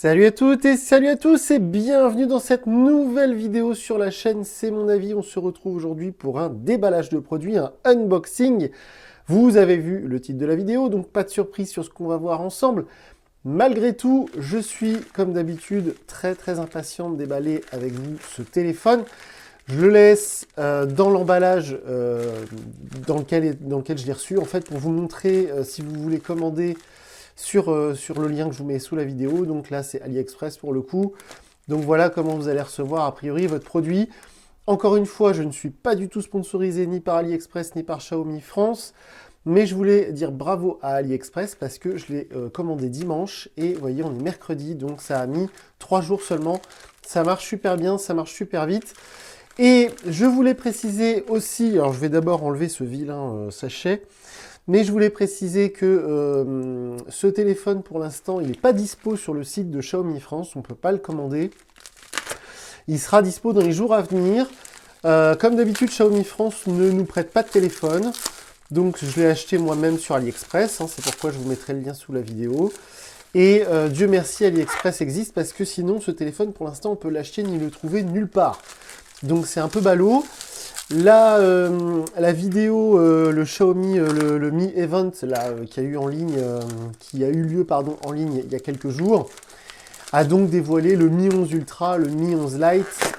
Salut à toutes et salut à tous et bienvenue dans cette nouvelle vidéo sur la chaîne C'est mon avis. On se retrouve aujourd'hui pour un déballage de produits, un unboxing. Vous avez vu le titre de la vidéo, donc pas de surprise sur ce qu'on va voir ensemble. Malgré tout, je suis comme d'habitude très impatient de déballer avec vous ce téléphone. Je le laisse dans l'emballage dans lequel je l'ai reçu, en fait, pour vous montrer si vous voulez commander sur le lien que je vous mets sous la vidéo. Donc là, c'est AliExpress pour le coup. Donc voilà comment vous allez recevoir a priori votre produit. Encore une fois, je ne suis pas du tout sponsorisé ni par AliExpress ni par Xiaomi France. Mais je voulais dire bravo à AliExpress parce que je l'ai commandé dimanche. Et vous voyez, on est mercredi, donc ça a mis 3 jours seulement. Ça marche super bien, ça marche super vite. Et je voulais préciser aussi, alors je vais d'abord enlever ce vilain sachet, mais je voulais préciser que ce téléphone, pour l'instant, il n'est pas dispo sur le site de Xiaomi France, on ne peut pas le commander. Il sera dispo dans les jours à venir. Comme d'habitude, Xiaomi France ne nous prête pas de téléphone, donc je l'ai acheté moi-même sur AliExpress, hein, c'est pourquoi je vous mettrai le lien sous la vidéo. Et Dieu merci, AliExpress existe, parce que sinon, ce téléphone, pour l'instant, on peut l'acheter ni le trouver nulle part. Donc c'est un peu ballot. Là, la vidéo, le Xiaomi, le Mi Event, là, qui a eu lieu en ligne il y a quelques jours, a donc dévoilé le Mi 11 Ultra, le Mi 11 Lite,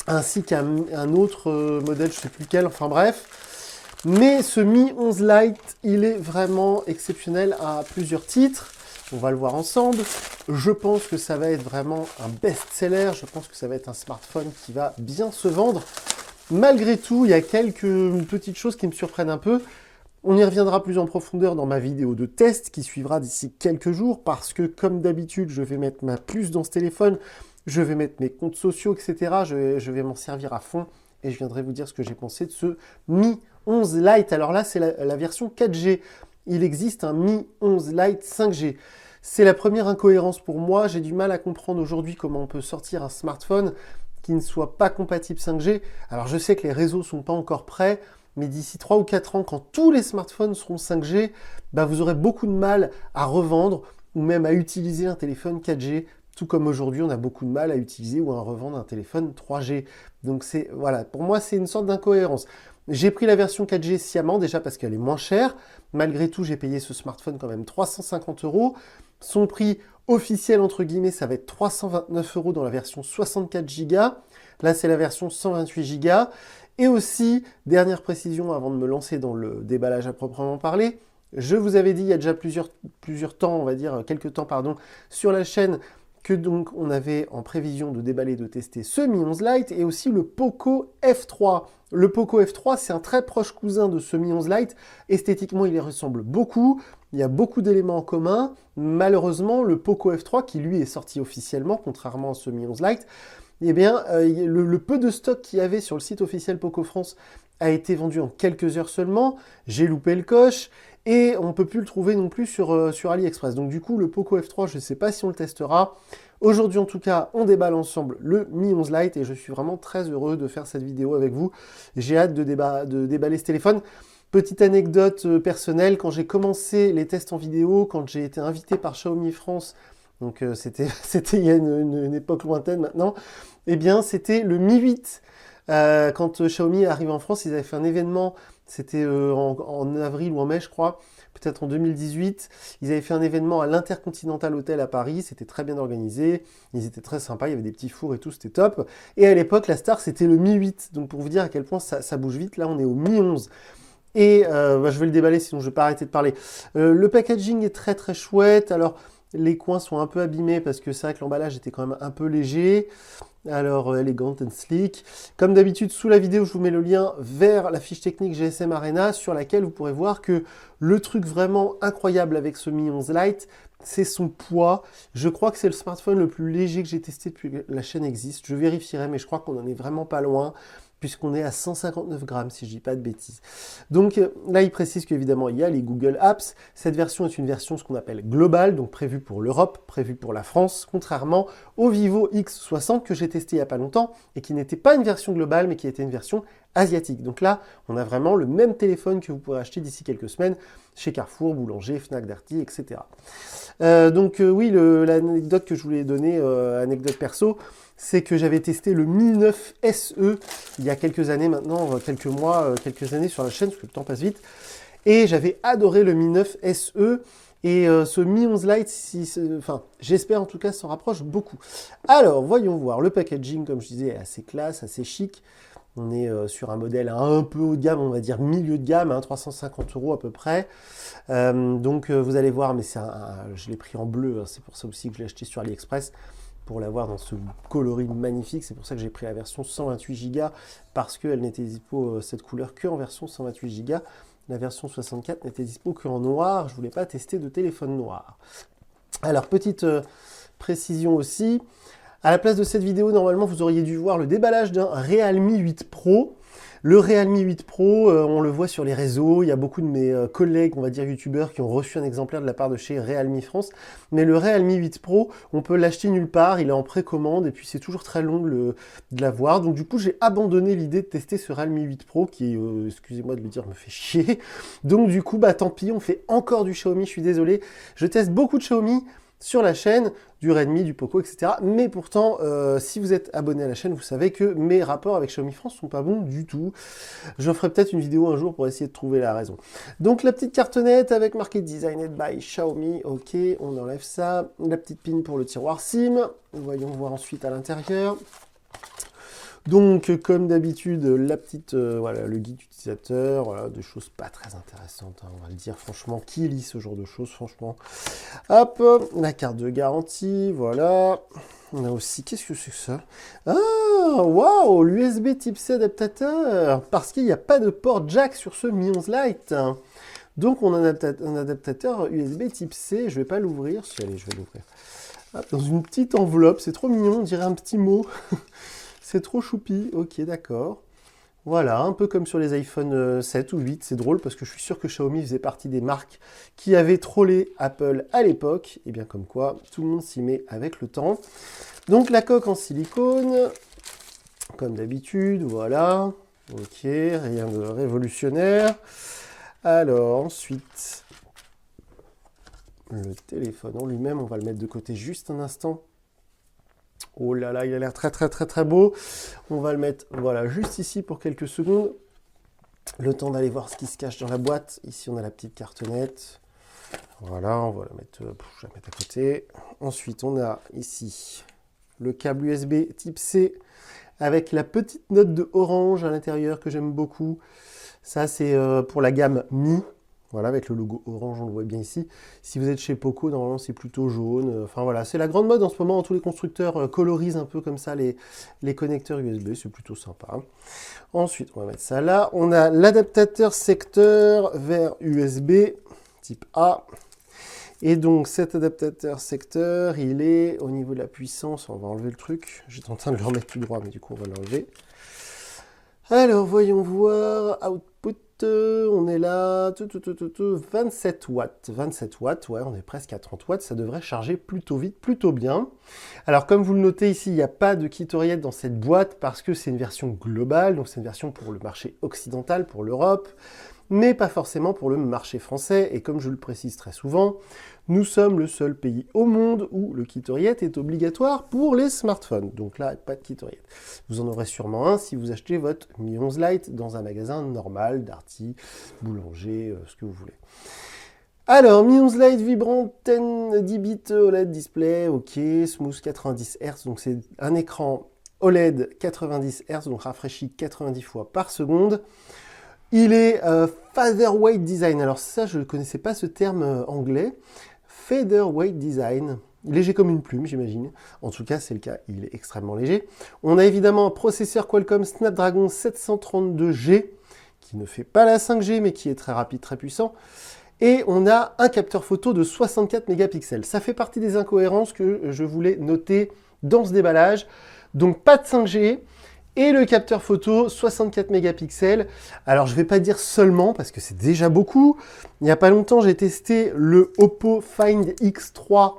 ainsi qu'un autre modèle, je ne sais plus lequel, enfin bref. Mais ce Mi 11 Lite, il est vraiment exceptionnel à plusieurs titres. On va le voir ensemble. Je pense que ça va être vraiment un best-seller. Je pense que ça va être un smartphone qui va bien se vendre. Malgré tout, il y a quelques petites choses qui me surprennent un peu. On y reviendra plus en profondeur dans ma vidéo de test qui suivra d'ici quelques jours parce que, comme d'habitude, je vais mettre ma puce dans ce téléphone, je vais mettre mes comptes sociaux, etc. Je vais m'en servir à fond et je viendrai vous dire ce que j'ai pensé de ce Mi 11 Lite. Alors là, c'est la version 4G. Il existe un Mi 11 Lite 5G. C'est la première incohérence pour moi. J'ai du mal à comprendre aujourd'hui comment on peut sortir un smartphone qui ne soit pas compatible 5G. Alors je sais que les réseaux ne sont pas encore prêts, mais d'ici 3 ou 4 ans, quand tous les smartphones seront 5G, bah vous aurez beaucoup de mal à revendre ou même à utiliser un téléphone 4G, tout comme aujourd'hui on a beaucoup de mal à utiliser ou à revendre un téléphone 3G. Donc voilà, pour moi c'est une sorte d'incohérence. J'ai pris la version 4G sciemment, déjà parce qu'elle est moins chère. Malgré tout, j'ai payé ce smartphone quand même 350 €. Son prix officiel, entre guillemets, ça va être 329 € dans la version 64 Go. Là, c'est la version 128 Go. Et aussi, dernière précision avant de me lancer dans le déballage à proprement parler, je vous avais dit il y a déjà plusieurs temps, on va dire quelques temps, pardon, sur la chaîne, que donc on avait en prévision de déballer, de tester ce Mi 11 Lite et aussi le Poco F3. Le Poco F3, c'est un très proche cousin de ce Mi 11 Lite. Esthétiquement, il y ressemble beaucoup. Il y a beaucoup d'éléments en commun. Malheureusement, le Poco F3, qui lui est sorti officiellement, contrairement à ce Mi 11 Lite, eh bien, le peu de stock qu'il y avait sur le site officiel Poco France a été vendu en quelques heures seulement. J'ai loupé le coche. Et on ne peut plus le trouver non plus sur AliExpress. Donc du coup, le Poco F3, je ne sais pas si on le testera. Aujourd'hui, en tout cas, on déballe ensemble le Mi 11 Lite et je suis vraiment très heureux de faire cette vidéo avec vous. J'ai hâte de déballer ce téléphone. Petite anecdote personnelle, quand j'ai commencé les tests en vidéo, quand j'ai été invité par Xiaomi France, donc c'était il y a une époque lointaine maintenant, eh bien c'était le Mi 8. Quand Xiaomi est arrivé en France, ils avaient fait un événement, c'était en avril ou en mai je crois, peut-être en 2018, ils avaient fait un événement à l'Intercontinental Hotel à Paris, c'était très bien organisé, ils étaient très sympas, il y avait des petits fours et tout, c'était top. Et à l'époque, la star c'était le Mi 8, donc pour vous dire à quel point ça bouge vite, là on est au Mi 11. Et je vais le déballer, sinon je ne vais pas arrêter de parler. Le packaging est très chouette, alors les coins sont un peu abîmés parce que c'est vrai que l'emballage était quand même un peu léger. Alors, élégant and sleek. Comme d'habitude, sous la vidéo, je vous mets le lien vers la fiche technique GSM Arena sur laquelle vous pourrez voir que le truc vraiment incroyable avec ce Mi 11 Lite, c'est son poids. Je crois que c'est le smartphone le plus léger que j'ai testé depuis que la chaîne existe. Je vérifierai, mais je crois qu'on n'en est vraiment pas loin. puisqu'on est à 159 grammes, si je dis pas de bêtises. Donc là, il précise qu'évidemment, il y a les Google Apps. Cette version est une version ce qu'on appelle globale, donc prévue pour l'Europe, prévue pour la France, contrairement au Vivo X60 que j'ai testé il n'y a pas longtemps, et qui n'était pas une version globale, mais qui était une version asiatique. Donc là, on a vraiment le même téléphone que vous pourrez acheter d'ici quelques semaines chez Carrefour, Boulanger, Fnac, Darty, etc. Oui, l'anecdote que je voulais donner, anecdote perso, c'est que j'avais testé le Mi 9 SE il y a quelques années maintenant, quelques mois, quelques années sur la chaîne, parce que le temps passe vite, et j'avais adoré le Mi 9 SE, et ce Mi 11 Lite, j'espère en tout cas, s'en rapproche beaucoup. Alors, voyons voir, le packaging, comme je disais, est assez classe, assez chic. On est sur un modèle un peu haut de gamme, on va dire milieu de gamme, 350 € à peu près. Vous allez voir, mais je l'ai pris en bleu, hein, c'est pour ça aussi que je l'ai acheté sur AliExpress, pour l'avoir dans ce coloris magnifique. C'est pour ça que j'ai pris la version 128 Go, parce qu'elle n'était dispo cette couleur que en version 128 Go. La version 64 n'était dispo que en noir, je voulais pas tester de téléphone noir. Alors, petite précision aussi, à la place de cette vidéo, normalement, vous auriez dû voir le déballage d'un Realme 8 Pro. Le Realme 8 Pro, on le voit sur les réseaux, il y a beaucoup de mes collègues, on va dire youtubeurs, qui ont reçu un exemplaire de la part de chez Realme France. Mais le Realme 8 Pro, on peut l'acheter nulle part, il est en précommande, et puis c'est toujours très long de l'avoir. Donc du coup, j'ai abandonné l'idée de tester ce Realme 8 Pro, qui, excusez-moi de le dire, me fait chier. Donc du coup, tant pis, on fait encore du Xiaomi, je suis désolé. Je teste beaucoup de Xiaomi sur la chaîne, du Redmi, du Poco, etc. Mais pourtant, si vous êtes abonné à la chaîne, vous savez que mes rapports avec Xiaomi France sont pas bons du tout. Je ferai peut-être une vidéo un jour pour essayer de trouver la raison. Donc la petite cartonnette avec marqué Designed by Xiaomi, ok, on enlève ça. La petite pin pour le tiroir SIM, voyons voir ensuite à l'intérieur. Donc, comme d'habitude, la petite, le guide utilisateur, voilà, des choses pas très intéressantes, hein, on va le dire, franchement, qui lit ce genre de choses, franchement. Hop, la carte de garantie, voilà. On a aussi, qu'est-ce que c'est que ça? Ah, waouh, l'USB type C adaptateur, parce qu'il n'y a pas de port jack sur ce Mi 11 Lite. Donc, on a un adaptateur USB type C, je vais pas l'ouvrir, allez, je vais l'ouvrir. Dans une petite enveloppe, c'est trop mignon, on dirait un petit mot. C'est trop choupi, ok, d'accord. Voilà, un peu comme sur les iPhone 7 ou 8, c'est drôle parce que je suis sûr que Xiaomi faisait partie des marques qui avaient trollé Apple à l'époque. Et bien comme quoi, tout le monde s'y met avec le temps. Donc la coque en silicone, comme d'habitude, voilà. Ok, rien de révolutionnaire. Alors ensuite, le téléphone en lui-même, on va le mettre de côté juste un instant. Oh là là, il a l'air très très très très beau. On va le mettre, voilà, juste ici pour quelques secondes. Le temps d'aller voir ce qui se cache dans la boîte. Ici, on a la petite cartonnette. Voilà, on va la mettre, je vais la mettre à côté. Ensuite, on a ici le câble USB type C avec la petite note de orange à l'intérieur que j'aime beaucoup. Ça, c'est pour la gamme Mi. Voilà, avec le logo orange, on le voit bien ici. Si vous êtes chez Poco, normalement, c'est plutôt jaune. Enfin, voilà, c'est la grande mode en ce moment. Tous les constructeurs colorisent un peu comme ça les connecteurs USB. C'est plutôt sympa. Ensuite, on va mettre ça là. On a l'adaptateur secteur vers USB type A. Et donc, cet adaptateur secteur, il est au niveau de la puissance. On va enlever le truc. J'étais en train de le remettre tout droit, mais du coup, on va l'enlever. Alors, voyons voir. Output. On est là, 27 watts. 27 watts, ouais, on est presque à 30 watts. Ça devrait charger plutôt vite, plutôt bien. Alors, comme vous le notez ici, il n'y a pas de kit oreillette dans cette boîte parce que c'est une version globale. Donc, c'est une version pour le marché occidental, pour l'Europe, mais pas forcément pour le marché français. Et comme je le précise très souvent, nous sommes le seul pays au monde où le kit oreillette est obligatoire pour les smartphones. Donc là, pas de kit oreillette. Vous en aurez sûrement un si vous achetez votre Mi 11 Lite dans un magasin normal, Darty, Boulanger, ce que vous voulez. Alors, Mi 11 Lite vibrant 10 bits OLED display, ok, smooth 90 Hz, donc c'est un écran OLED 90 Hz, donc rafraîchi 90 fois par seconde. Il est Featherweight Design. Alors ça, je ne connaissais pas ce terme anglais. Featherweight Design. Léger comme une plume, j'imagine. En tout cas, c'est le cas. Il est extrêmement léger. On a évidemment un processeur Qualcomm Snapdragon 732G, qui ne fait pas la 5G, mais qui est très rapide, très puissant. Et on a un capteur photo de 64 mégapixels. Ça fait partie des incohérences que je voulais noter dans ce déballage. Donc pas de 5G. Et le capteur photo 64 mégapixels. Alors je ne vais pas dire seulement parce que c'est déjà beaucoup. Il n'y a pas longtemps, j'ai testé le Oppo Find X3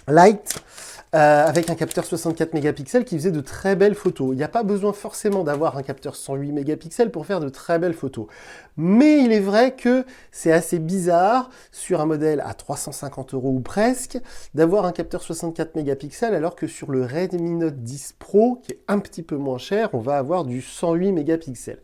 Lite avec un capteur 64 mégapixels qui faisait de très belles photos. Il n'y a pas besoin forcément d'avoir un capteur 108 mégapixels pour faire de très belles photos. Mais il est vrai que c'est assez bizarre sur un modèle à 350 € ou presque d'avoir un capteur 64 mégapixels alors que sur le Redmi Note 10 Pro, qui est un petit peu moins cher, on va avoir du 108 mégapixels.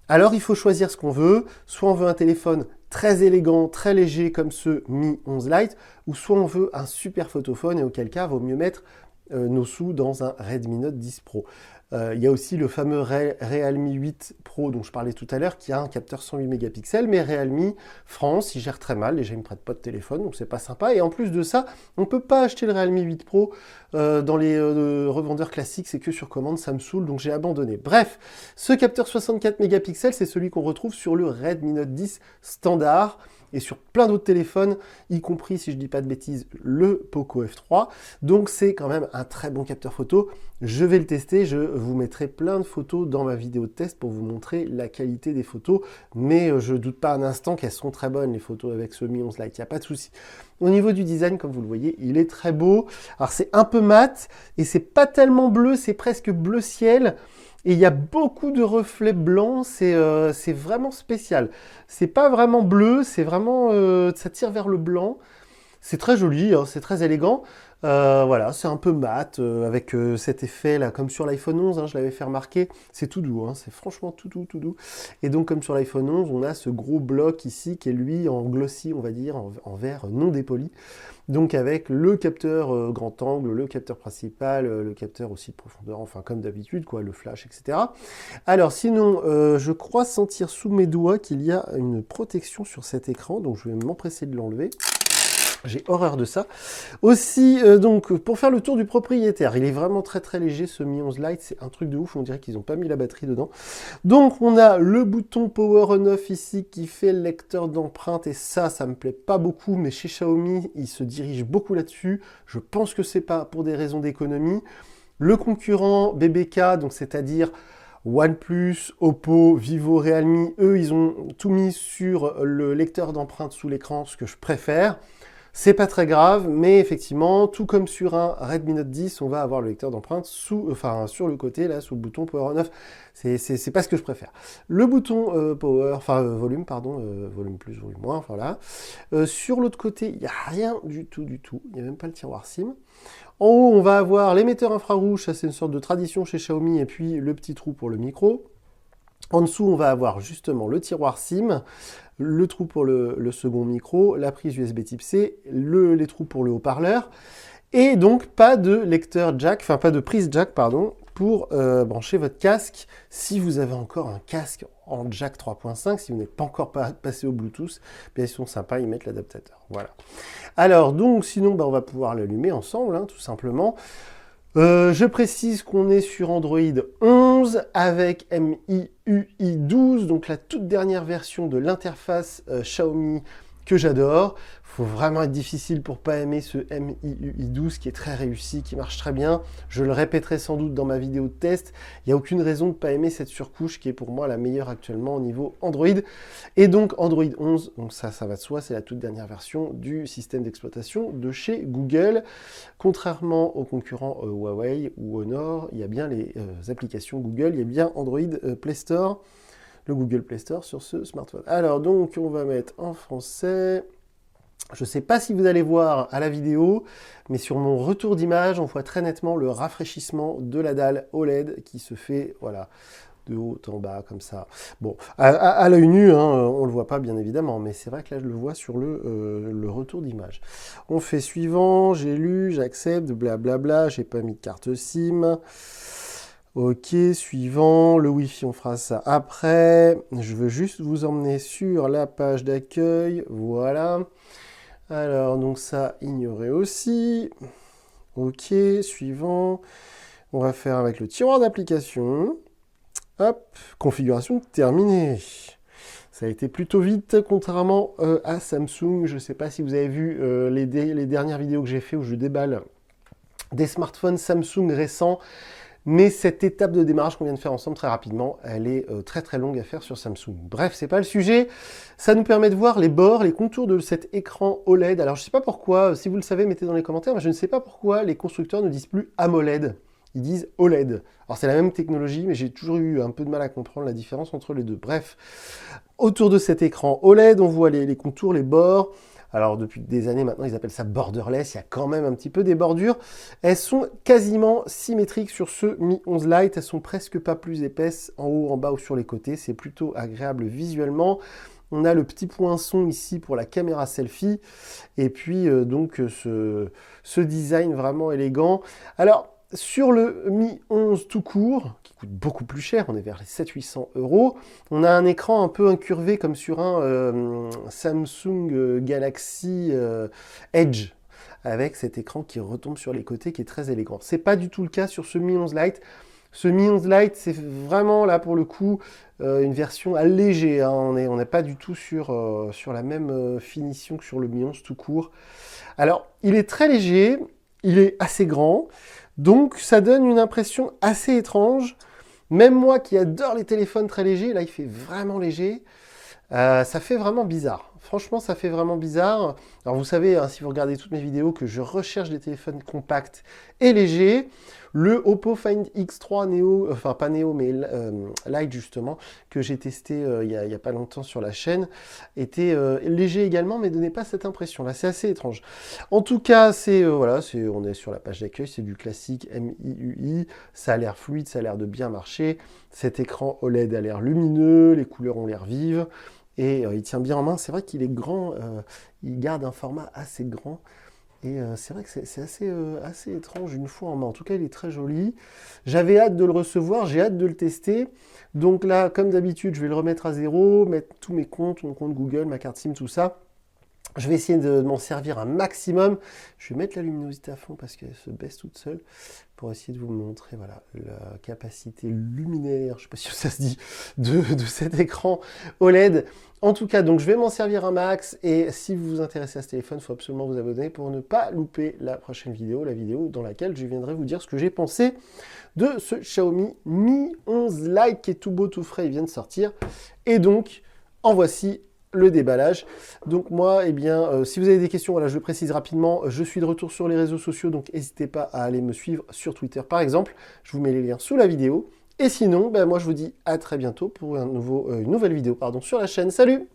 Alors il faut choisir ce qu'on veut, soit on veut un téléphone très élégant, très léger comme ce Mi 11 Lite, ou soit on veut un super photophone et auquel cas, il vaut mieux mettre nos sous dans un Redmi Note 10 Pro. Il y a aussi le fameux Realme 8 Pro dont je parlais tout à l'heure qui a un capteur 108 mégapixels, mais Realme France, il gère très mal, déjà il ne me prête pas de téléphone, donc c'est pas sympa. Et en plus de ça, on ne peut pas acheter le Realme 8 Pro dans les revendeurs classiques, c'est que sur commande, ça me saoule, donc j'ai abandonné. Bref, ce capteur 64 mégapixels, c'est celui qu'on retrouve sur le Redmi Note 10 standard, et sur plein d'autres téléphones, y compris, si je ne dis pas de bêtises, le Poco F3. Donc c'est quand même un très bon capteur photo. Je vais le tester, je vous mettrai plein de photos dans ma vidéo de test pour vous montrer la qualité des photos, mais je ne doute pas un instant qu'elles seront très bonnes, les photos avec ce Mi 11 Lite, il n'y a pas de souci. Au niveau du design, comme vous le voyez, il est très beau. Alors c'est un peu mat, et c'est pas tellement bleu, c'est presque bleu ciel. Et il y a beaucoup de reflets blancs, c'est vraiment spécial. C'est pas vraiment bleu, c'est vraiment, ça tire vers le blanc. C'est très joli, hein, c'est très élégant. Voilà, c'est un peu mat, avec cet effet là, comme sur l'iPhone 11, hein, je l'avais fait remarquer. C'est tout doux, hein, c'est franchement tout doux, tout doux. Et donc comme sur l'iPhone 11, on a ce gros bloc ici qui est lui en glossy, on va dire, en verre non dépoli. Donc avec le capteur grand angle, le capteur principal, le capteur aussi de profondeur, enfin comme d'habitude, quoi, le flash, etc. Alors sinon, je crois sentir sous mes doigts qu'il y a une protection sur cet écran, donc je vais m'empresser de l'enlever. J'ai horreur de ça. Aussi, donc, pour faire le tour du propriétaire, il est vraiment très très léger ce Mi 11 Lite, c'est un truc de ouf, on dirait qu'ils n'ont pas mis la batterie dedans. Donc, on a le bouton Power On/Off ici qui fait le lecteur d'empreintes, et ça me plaît pas beaucoup, mais chez Xiaomi, ils se dirigent beaucoup là-dessus. Je pense que c'est pas pour des raisons d'économie. Le concurrent BBK, donc c'est-à-dire OnePlus, Oppo, Vivo, Realme, eux, ils ont tout mis sur le lecteur d'empreintes sous l'écran, ce que je préfère. C'est pas très grave, mais effectivement, tout comme sur un Redmi Note 10, on va avoir le lecteur d'empreintes sur le côté, là, sous le bouton Power On/Off. C'est pas ce que je préfère. Le bouton volume, pardon, volume plus, volume moins, voilà. Sur l'autre côté, il n'y a rien du tout. Il n'y a même pas le tiroir SIM. En haut, on va avoir l'émetteur infrarouge, ça c'est une sorte de tradition chez Xiaomi, et puis le petit trou pour le micro. En dessous, on va avoir justement le tiroir SIM, le trou pour le second micro, la prise USB type C, les trous pour le haut-parleur, et donc pas de lecteur jack, enfin pas de prise jack, pardon, pour brancher votre casque, si vous avez encore un casque en jack 3.5, si vous n'êtes pas encore passé au Bluetooth, bien ils sont sympas, ils mettent l'adaptateur, voilà. Alors donc, sinon, on va pouvoir l'allumer ensemble, hein, tout simplement. Je précise qu'on est sur Android 11 avec MIUI 12, donc la toute dernière version de l'interface Xiaomi que j'adore. Il faut vraiment être difficile pour pas aimer ce MIUI 12 qui est très réussi, qui marche très bien. Je le répéterai sans doute dans ma vidéo de test. Il n'y a aucune raison de pas aimer cette surcouche qui est pour moi la meilleure actuellement au niveau Android. Et donc Android 11, donc ça va de soi, c'est la toute dernière version du système d'exploitation de chez Google. Contrairement aux concurrents Huawei ou Honor, il y a bien les applications Google, il y a bien Android Play Store, le Google Play Store sur ce smartphone. Alors donc on va mettre en français. Je ne sais pas si vous allez voir à la vidéo, mais sur mon retour d'image, on voit très nettement le rafraîchissement de la dalle OLED qui se fait, voilà, de haut en bas, comme ça. Bon, à l'œil nu, hein, on ne le voit pas, bien évidemment, mais c'est vrai que là, je le vois sur le retour d'image. On fait suivant, j'ai lu, j'accepte, blablabla, j'ai pas mis de carte SIM. Ok, suivant, le Wi-Fi, on fera ça après. Je veux juste vous emmener sur la page d'accueil, voilà. Alors, donc ça, ignorer aussi. Ok, suivant. On va faire avec le tiroir d'application. Hop, configuration terminée. Ça a été plutôt vite, contrairement à Samsung. Je ne sais pas si vous avez vu les dernières vidéos que j'ai fait où je déballe des smartphones Samsung récents. Mais cette étape de démarrage qu'on vient de faire ensemble très rapidement, elle est très très longue à faire sur Samsung. Bref, c'est pas le sujet. Ça nous permet de voir les bords, les contours de cet écran OLED. Alors je sais pas pourquoi, si vous le savez, mettez dans les commentaires, mais je ne sais pas pourquoi les constructeurs ne disent plus AMOLED. Ils disent OLED. Alors c'est la même technologie, mais j'ai toujours eu un peu de mal à comprendre la différence entre les deux. Bref, autour de cet écran OLED, on voit les contours, les bords. Alors depuis des années maintenant, ils appellent ça borderless, il y a quand même un petit peu des bordures. Elles sont quasiment symétriques sur ce Mi 11 Lite, elles sont presque pas plus épaisses en haut, en bas ou sur les côtés, c'est plutôt agréable visuellement. On a le petit poinçon ici pour la caméra selfie, et puis donc ce design vraiment élégant. Alors, sur le Mi 11 tout court, qui coûte beaucoup plus cher, on est vers les 700-800 €, on a un écran un peu incurvé comme sur un Samsung Galaxy Edge, avec cet écran qui retombe sur les côtés, qui est très élégant. C'est pas du tout le cas sur ce Mi 11 Lite. Ce Mi 11 Lite, c'est vraiment là pour le coup une version allégée, hein. On n'est pas du tout sur la même finition que sur le Mi 11 tout court. Alors, il est très léger, il est assez grand, donc ça donne une impression assez étrange. Même moi qui adore les téléphones très légers, là il fait vraiment léger. Ça fait vraiment bizarre. Franchement, ça fait vraiment bizarre. Alors vous savez, hein, si vous regardez toutes mes vidéos, que je recherche des téléphones compacts et légers. Le Oppo Find X3 Neo, enfin pas Neo, mais Lite justement, que j'ai testé il y a pas longtemps sur la chaîne, était léger également, mais donnait pas cette impression. Là, c'est assez étrange. En tout cas, voilà, on est sur la page d'accueil, c'est du classique MIUI. Ça a l'air fluide, ça a l'air de bien marcher. Cet écran OLED a l'air lumineux, les couleurs ont l'air vives. Et il tient bien en main. C'est vrai qu'il est grand, il garde un format assez grand. Et c'est vrai que c'est assez étrange une fois en main. En tout cas, il est très joli. J'avais hâte de le recevoir, j'ai hâte de le tester. Donc là, comme d'habitude, je vais le remettre à zéro, mettre tous mes comptes, mon compte Google, ma carte SIM, tout ça. Je vais essayer de m'en servir un maximum. Je vais mettre la luminosité à fond parce qu'elle se baisse toute seule pour essayer de vous montrer voilà, la capacité luminaire, je ne sais pas si ça se dit, de cet écran OLED. En tout cas, donc je vais m'en servir un max et si vous vous intéressez à ce téléphone, il faut absolument vous abonner pour ne pas louper la prochaine vidéo, la vidéo dans laquelle je viendrai vous dire ce que j'ai pensé de ce Xiaomi Mi 11 Lite qui est tout beau, tout frais, il vient de sortir. Et donc, en voici le déballage. Donc moi, eh bien, si vous avez des questions, voilà, je le précise rapidement, je suis de retour sur les réseaux sociaux, donc n'hésitez pas à aller me suivre sur Twitter par exemple. Je vous mets les liens sous la vidéo. Et sinon, ben, moi je vous dis à très bientôt pour une nouvelle vidéo sur la chaîne. Salut!